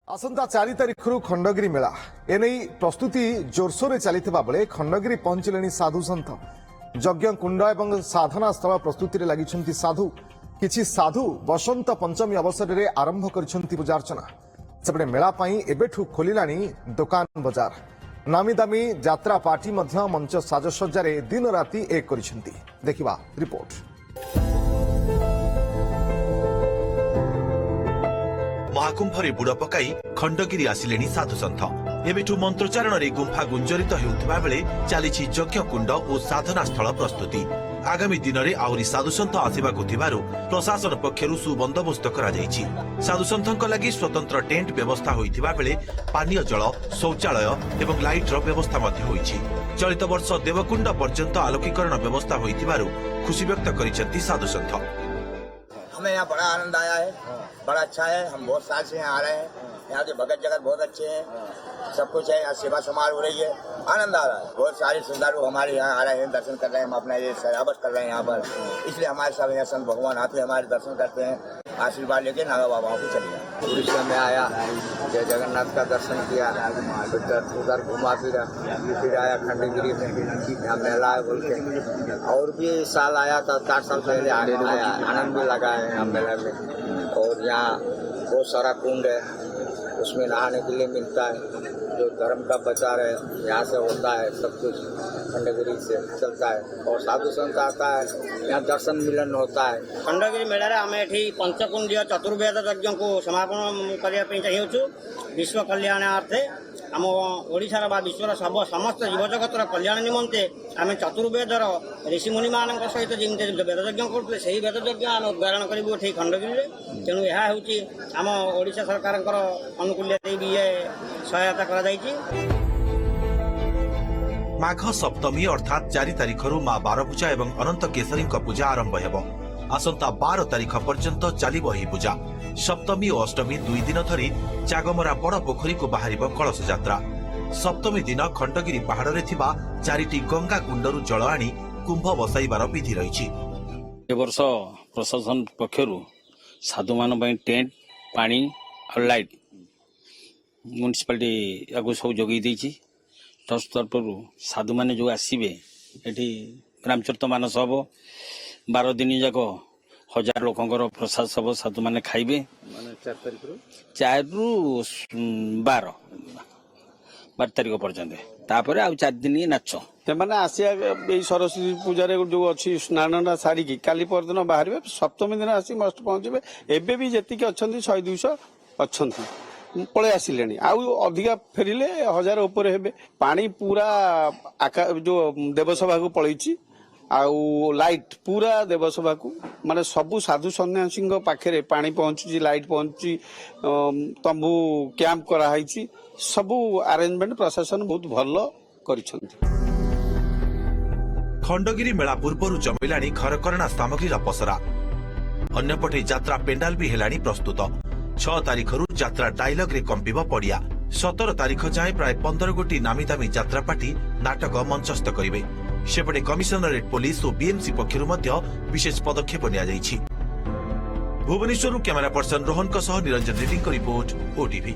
आसंता 4 तारिखर खंडगिरी मेला एने प्रस्तुति जोरसोर चली बेले खंडगिरी पहुंचले साधु सन्थ यज्ञ कुंड और साधना स्थल प्रस्तुति लगी साधु किछि साधु बसंत पंचमी अवसर में आरंभ कर पूजार्चना सेपटे मेला एबेठू खोलिला दुकान बजार नामी दामी यात्रा पार्टी मंच साजसज्जा दिन राति एक देखिबा रिपोर्ट। महाकुंभरे बुड़ पकाई खंडगिरी आसिले साधु सन्थ एबेठू मंत्रोच्चारण रे गुंफा गुंजरित हेउथिबा बेले चलीछि यज्ञ कुंड और साधना स्थल प्रस्तुति। आगामी दिन में आहरी साधु सन्थ आसिबाकु थिबारु प्रशासन पक्षरु सुबंदोबस्त करा जायछि। साधु सन्थक लागि स्वतंत्र टेंट व्यवस्था होइथिबा बेले पानीय जल शौचालय एवं लाइट रो व्यवस्था मध्ये होइछि। चलित वर्ष देवकुंड पर्यंत आलोकीकरण व्यवस्था होइथिबारु खुशी व्यक्त करिसेंति साधु सन्थ। हमें यहाँ बड़ा आनंद आया है, बड़ा अच्छा है। हम बहुत साल से यहाँ आ रहे हैं। यहाँ के भगत जगत बहुत अच्छे हैं, सब कुछ है। यहाँ सेवा समारोह हो रही है, आनंद आ रहा है। बहुत सारे श्रद्धालु हमारे यहाँ आ रहे हैं, दर्शन कर रहे हैं। हम अपना ये सजावट कर रहे हैं यहाँ पर, इसलिए हमारे सब यहाँ संत भगवान आते हैं, हमारे दर्शन करते हैं, आशीर्वाद लेके नागा बाबाओं को चले जाए। उड़ीसा में आया, जय जगन्नाथ का दर्शन किया, उधर घुमा फिर आया खंडगिरी में, यहाँ मेला है बोल के। और भी साल आया था, 4 साल पहले आया, आनंद भी लगा है यहाँ मेला में। और यहाँ बहुत सारा कुंड है, उसमें नहाने के लिए मिलता है। जो धर्म का प्रचार है यहाँ से होता है, सब कुछ खंडगिरी से चलता है। और साधु संत आता है, यहाँ दर्शन मिलन होता है। खंडगिरी मेला आम ये पंचकुंडीय चतुर्वेद यज्ञ को समापन करने चाहूँ। विश्व कल्याणार्थे आम ओडिशार बा विश्वर समस्त जीवजगतर कल्याण निमंते आम चतुर्वेदर ऋषिमुनि मान सहित जमी वेद यज्ञ करते से वेद यज्ञ आम उद्घाटन करूँ ये खंडगिरी। तेणु यह हूँ आम ओडिशा सरकार अनुकूल्य भी ये सहायता कर। माघ सप्तमी अर्थात 4 तारिखरु मां बारपूजा एवं अनंत केशरी पूजा आरंभ हेबो। आसंता 12 तारिख पर्यंत चलिबो ही पूजा। सप्तमी और अष्टमी 2 दिन धरी चागमरा बड़ पोखरी को बाहरिबो कलश यात्रा। सप्तमी दिन खंडगिरी पहाड़ रे थिबा 4टी गंगा कुंडरू जल आनी कुंभ बसाइबार विधि रहिछि। ए वर्ष प्रशासन पक्षरु साधु मान पई टेंट पानी और लाइट म्युनिसिपालिटी याको सब जोगी देछि। ट्रस्ट तरफरु साधु माने जो आसीबे एठी रामचरित मानस हबो। 12 दिन जाक 1000 लोकंकर प्रसाद सब साधु माने खाइबे। 4 रु 12 तारिख पर्यंत तापर आ 4 दिन नाच तेमाने आसिया ए सरस्वती पूजा रे जो अछि स्नानना सारी की काली परदिन बाहरबे। सप्तमी दिन आसी मस्ट पहुंचबे। एबे भी जेति के अछंती 100-200 अछंती पळे आसिलेनी। आउ अधिका फेरिले 1000 ऊपर हेबे। पानी पूरा जो देवसभा को पळैछि। आउ लाइट पूरा देवसभा को माने सबु साधु सन्यासी पाखे पानी पहुंची, लाइट पहुंची, तंबू कैंप करा हाइछि। सबु अरेंजमेंट प्रशासन बहुत भलो करिसंती। खंडगिरी मेला पूर्वरु जमिलानी घरकरणा सामग्री पसरा। अन्यपटे यात्रा पेंडाल भी हेलानी प्रस्तुत। 6 तारिखरु यात्रा डायलॉग रे कंपिबो पड़िया। 17 तारिख जाए प्राय 15 गोटी नामी दामी यात्रा पार्टी नाटक मंचस्थ करिवे। सेपटे कमिशनरेट पुलिस और बीएमसी पक्षरु मध्य विशेष पदक्षेप निया जाइछि। भुवनेश्वरु कैमरा पर्सन रोहन निरंजन रेड्डी को रिपोर्ट ओटीवी।